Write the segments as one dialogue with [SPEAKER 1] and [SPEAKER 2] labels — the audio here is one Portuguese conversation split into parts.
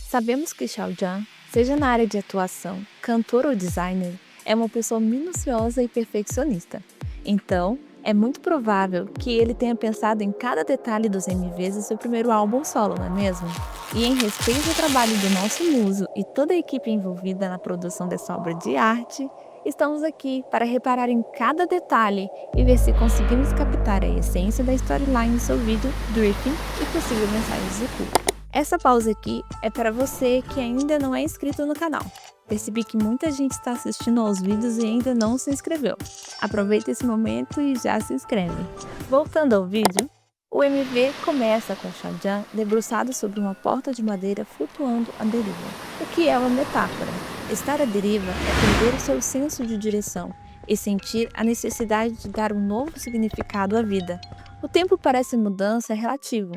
[SPEAKER 1] Sabemos que Xiaojian, seja na área de atuação, cantor ou designer, é uma pessoa minuciosa e perfeccionista. Então, é muito provável que ele tenha pensado em cada detalhe dos MVs do seu primeiro álbum solo, não é mesmo? E em respeito ao trabalho do nosso muso e toda a equipe envolvida na produção dessa obra de arte, estamos aqui para reparar em cada detalhe e ver se conseguimos captar a essência da storyline do seu vídeo, Drifting e possíveis mensagens ocultas. Essa pausa aqui é para você que ainda não é inscrito no canal. Percebi que muita gente está assistindo aos vídeos e ainda não se inscreveu. Aproveita esse momento e já se inscreve. Voltando ao vídeo, o MV começa com Xiaojian debruçado sobre uma porta de madeira flutuando à deriva. O que é uma metáfora? Estar à deriva é perder o seu senso de direção e sentir a necessidade de dar um novo significado à vida. O tempo para essa mudança é relativo,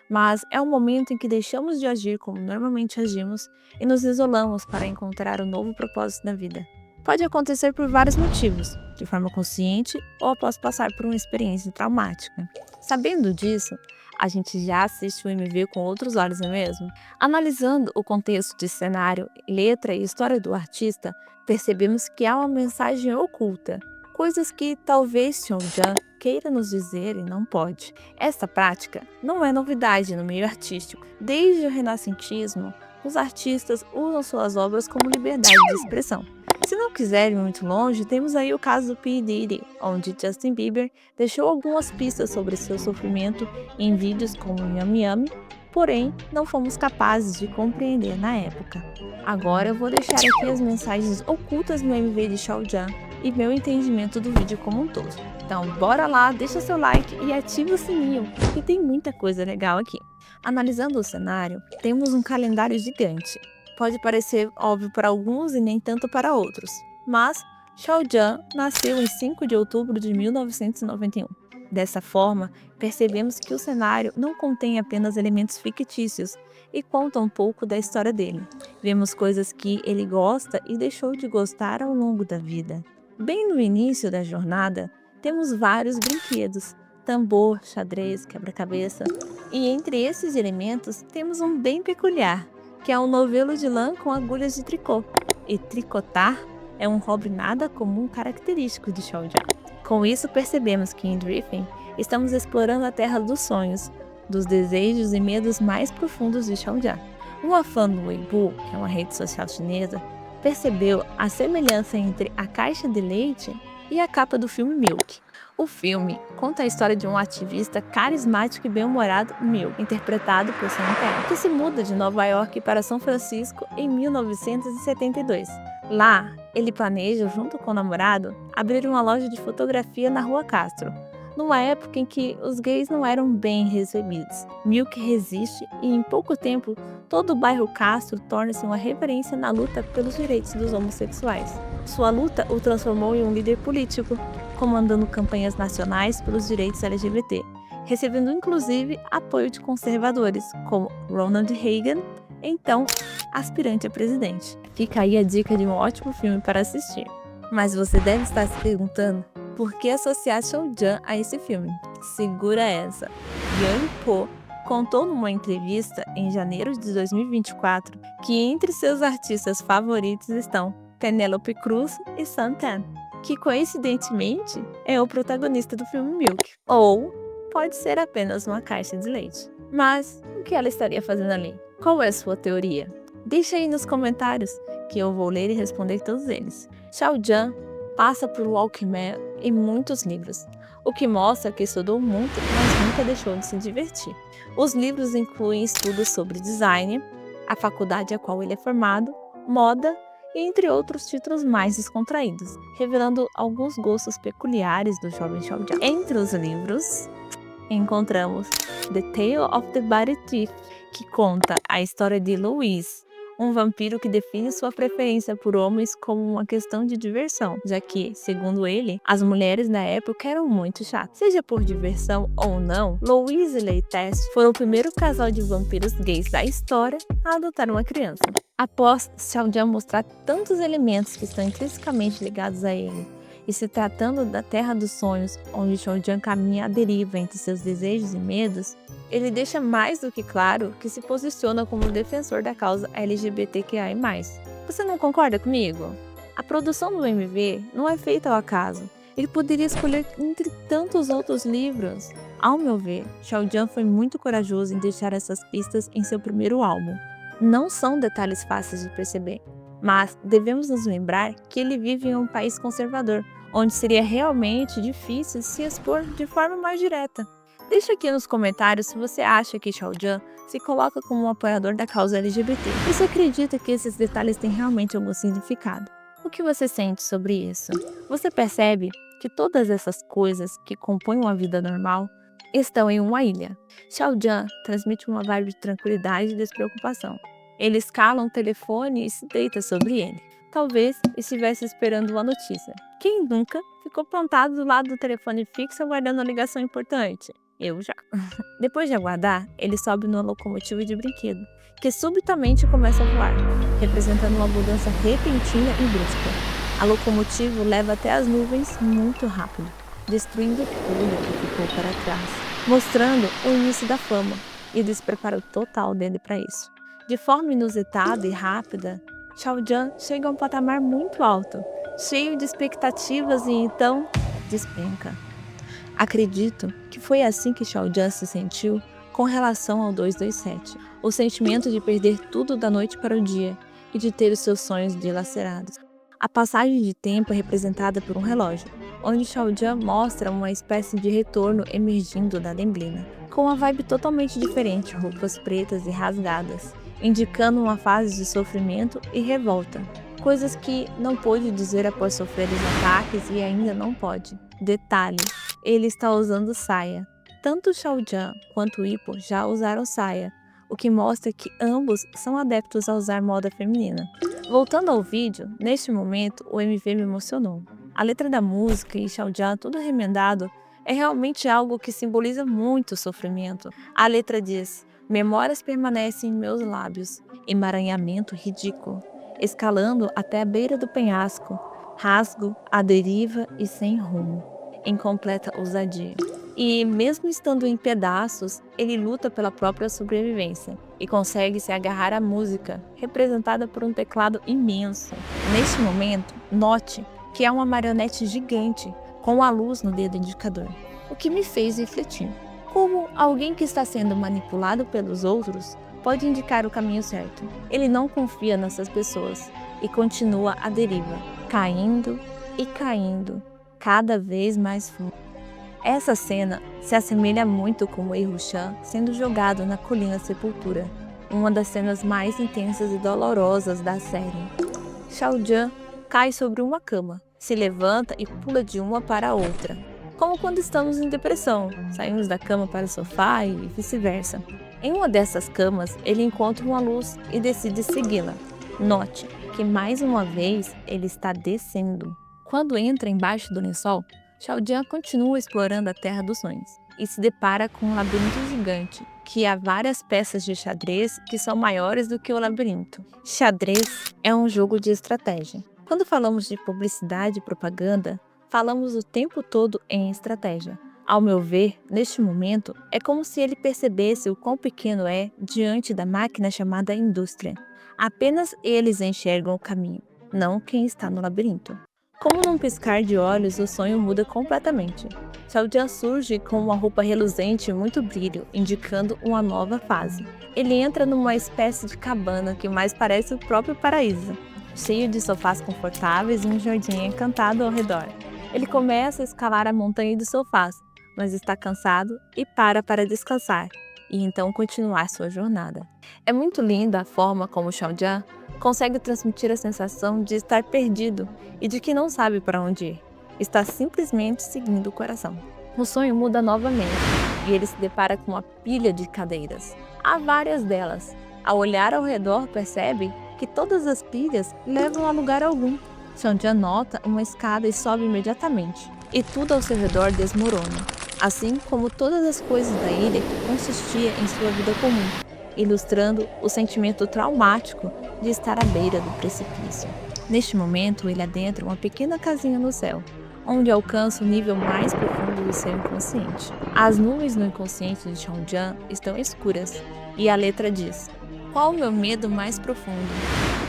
[SPEAKER 1] mas é um momento em que deixamos de agir como normalmente agimos e nos isolamos para encontrar um novo propósito na vida. Pode acontecer por vários motivos, de forma consciente ou após passar por uma experiência traumática. Sabendo disso, a gente já assiste o MV com outros olhos, não é mesmo? Analisando o contexto de cenário, letra e história do artista, percebemos que há uma mensagem oculta, coisas que talvez Xiaojian queira nos dizer e não pode. Essa prática não é novidade no meio artístico. Desde o renascentismo, os artistas usam suas obras como liberdade de expressão. Se não quiser ir muito longe, temos aí o caso do P. Diddy, onde Justin Bieber deixou algumas pistas sobre seu sofrimento em vídeos como Yummy Yummy, porém não fomos capazes de compreender na época. Agora eu vou deixar aqui as mensagens ocultas no MV de Xiaojian e meu entendimento do vídeo como um todo. Então bora lá, deixa seu like e ativa o sininho, que tem muita coisa legal aqui. Analisando o cenário, temos um calendário gigante. Pode parecer óbvio para alguns e nem tanto para outros, mas Xiaojian nasceu em 5 de outubro de 1991. Dessa forma, percebemos que o cenário não contém apenas elementos fictícios e conta um pouco da história dele. Vemos coisas que ele gosta e deixou de gostar ao longo da vida. Bem no início da jornada, temos vários brinquedos, tambor, xadrez, quebra-cabeça, e entre esses elementos temos um bem peculiar, que é um novelo de lã com agulhas de tricô. E tricotar é um hobby nada comum característico de Xiaojian. Com isso, percebemos que em Drifting estamos explorando a terra dos sonhos, dos desejos e medos mais profundos de Xiaojian. Uma fã do Weibo, que é uma rede social chinesa, percebeu a semelhança entre a caixa de leite e a capa do filme Milk. O filme conta a história de um ativista carismático e bem-humorado, Milk, interpretado por Sam Penn, que se muda de Nova York para São Francisco em 1972. Lá, ele planeja, junto com o namorado, abrir uma loja de fotografia na Rua Castro, numa época em que os gays não eram bem recebidos. Milk resiste e, em pouco tempo, todo o bairro Castro torna-se uma referência na luta pelos direitos dos homossexuais. Sua luta o transformou em um líder político, comandando campanhas nacionais pelos direitos LGBT, recebendo inclusive apoio de conservadores, como Ronald Reagan, então aspirante a presidente. Fica aí a dica de um ótimo filme para assistir. Mas você deve estar se perguntando por que associar Xiaojian a esse filme? Segura essa! Yang Po contou numa entrevista em janeiro de 2024 que entre seus artistas favoritos estão Penélope Cruz e Sam Tan, que coincidentemente é o protagonista do filme Milk. Ou pode ser apenas uma caixa de leite. Mas o que ela estaria fazendo ali? Qual é a sua teoria? Deixa aí nos comentários que eu vou ler e responder todos eles. Xiaojian passa por Walkman em muitos livros, o que mostra que estudou muito, mas nunca deixou de se divertir. Os livros incluem estudos sobre design, a faculdade a qual ele é formado, moda e entre outros títulos mais descontraídos, revelando alguns gostos peculiares do jovem Xiaojian. Entre os livros, encontramos The Tale of the Body Thief, que conta a história de Louis, um vampiro que define sua preferência por homens como uma questão de diversão, já que, segundo ele, as mulheres na época eram muito chatas. Seja por diversão ou não, Louise e Leitest foram o primeiro casal de vampiros gays da história a adotar uma criança. Após Xiaojian mostrar tantos elementos que estão intrinsecamente ligados a ele, e se tratando da Terra dos Sonhos, onde Xiaojian caminha à deriva entre seus desejos e medos, ele deixa mais do que claro que se posiciona como defensor da causa LGBTQI+. Você não concorda comigo? A produção do MV não é feita ao acaso. Ele poderia escolher entre tantos outros livros. Ao meu ver, Xiaojian foi muito corajoso em deixar essas pistas em seu primeiro álbum. Não são detalhes fáceis de perceber, mas devemos nos lembrar que ele vive em um país conservador, onde seria realmente difícil se expor de forma mais direta. Deixa aqui nos comentários se você acha que Xiaojian se coloca como um apoiador da causa LGBT. E se acredita que esses detalhes têm realmente algum significado? O que você sente sobre isso? Você percebe que todas essas coisas que compõem uma vida normal estão em uma ilha. Xiaojian transmite uma vibe de tranquilidade e despreocupação. Ele escala um telefone e se deita sobre ele. Talvez estivesse esperando uma notícia. Quem nunca ficou plantado do lado do telefone fixo aguardando uma ligação importante? Eu já. Depois de aguardar, ele sobe numa locomotiva de brinquedo, que subitamente começa a voar, representando uma mudança repentina e brusca. A locomotiva o leva até as nuvens muito rápido, destruindo tudo que ficou para trás, mostrando o início da fama e o despreparo total dele para isso. De forma inusitada e rápida, Xiaojian chega a um patamar muito alto, cheio de expectativas e então despenca. Acredito que foi assim que Xiaojian se sentiu com relação ao 227, o sentimento de perder tudo da noite para o dia e de ter os seus sonhos dilacerados. A passagem de tempo é representada por um relógio, onde Xiaojian mostra uma espécie de retorno emergindo da neblina, com uma vibe totalmente diferente, roupas pretas e rasgadas, indicando uma fase de sofrimento e revolta, coisas que não pôde dizer após sofrer os ataques e ainda não pode. Detalhe: ele está usando saia. Tanto Xiaojian quanto Ippo já usaram saia, o que mostra que ambos são adeptos a usar moda feminina. Voltando ao vídeo, neste momento o MV me emocionou. A letra da música e Xiaojian tudo remendado é realmente algo que simboliza muito sofrimento. A letra diz: memórias permanecem em meus lábios, emaranhamento ridículo, escalando até a beira do penhasco, rasgo, à deriva e sem rumo, em completa ousadia. E, mesmo estando em pedaços, ele luta pela própria sobrevivência e consegue se agarrar à música, representada por um teclado imenso. Neste momento, note que é uma marionete gigante com a luz no dedo indicador, o que me fez refletir. Como alguém que está sendo manipulado pelos outros pode indicar o caminho certo? Ele não confia nessas pessoas e continua à deriva, caindo e caindo, cada vez mais fundo. Essa cena se assemelha muito com Wei Wuxian sendo jogado na Colina Sepultura, uma das cenas mais intensas e dolorosas da série. Xiaojian cai sobre uma cama, se levanta e pula de uma para a outra, como quando estamos em depressão, saímos da cama para o sofá e vice-versa. Em uma dessas camas, ele encontra uma luz e decide segui-la. Note que mais uma vez ele está descendo. Quando entra embaixo do lençol, Xiaojian continua explorando a Terra dos Sonhos e se depara com um labirinto gigante, que há várias peças de xadrez que são maiores do que o labirinto. Xadrez é um jogo de estratégia. Quando falamos de publicidade e propaganda, falamos o tempo todo em estratégia. Ao meu ver, neste momento, é como se ele percebesse o quão pequeno é diante da máquina chamada indústria. Apenas eles enxergam o caminho, não quem está no labirinto. Como num piscar de olhos, o sonho muda completamente. Xiaojian surge com uma roupa reluzente e muito brilho, indicando uma nova fase. Ele entra numa espécie de cabana que mais parece o próprio paraíso, cheio de sofás confortáveis e um jardim encantado ao redor. Ele começa a escalar a montanha de sofás, mas está cansado e para descansar, e então continuar sua jornada. É muito linda a forma como Xiaojian consegue transmitir a sensação de estar perdido e de que não sabe para onde ir. Está simplesmente seguindo o coração. O sonho muda novamente e ele se depara com uma pilha de cadeiras. Há várias delas. Ao olhar ao redor, percebe que todas as pilhas levam a lugar algum. Xiaojian nota uma escada e sobe imediatamente, e tudo ao seu redor desmorona, assim como todas as coisas da ilha que consistia em sua vida comum, ilustrando o sentimento traumático de estar à beira do precipício. Neste momento, ele adentra uma pequena casinha no céu, onde alcança o nível mais profundo do seu inconsciente. As nuvens no inconsciente de Xiaojian estão escuras, e a letra diz: qual o meu medo mais profundo?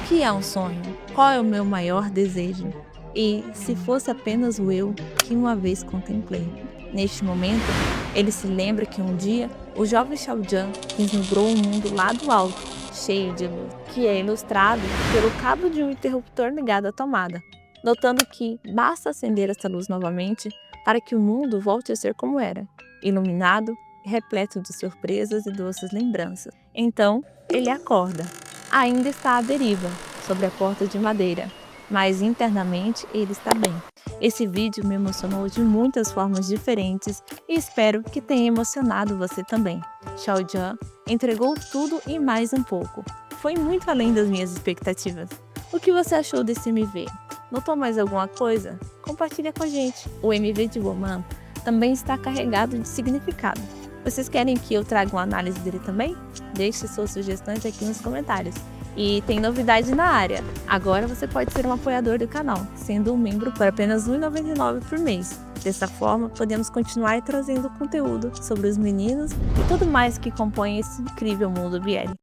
[SPEAKER 1] O que é um sonho? Qual é o meu maior desejo? E, se fosse apenas o eu que uma vez contemplei. Neste momento, ele se lembra que um dia o jovem Xiaojian vislumbrou um mundo lá do alto, cheio de luz, que é ilustrado pelo cabo de um interruptor ligado à tomada, notando que basta acender essa luz novamente para que o mundo volte a ser como era, iluminado e repleto de surpresas e doces lembranças. Então, ele acorda. Ainda está à deriva, sobre a porta de madeira, mas internamente ele está bem. Esse vídeo me emocionou de muitas formas diferentes e espero que tenha emocionado você também. Xiaojian entregou tudo e mais um pouco. Foi muito além das minhas expectativas. O que você achou desse MV? Notou mais alguma coisa? Compartilha com a gente. O MV de Woman também está carregado de significado. Vocês querem que eu traga uma análise dele também? Deixe suas sugestões aqui nos comentários. E tem novidade na área. Agora você pode ser um apoiador do canal, sendo um membro por apenas R$ 1,99 por mês. Dessa forma, podemos continuar trazendo conteúdo sobre os meninos e tudo mais que compõe esse incrível mundo BL.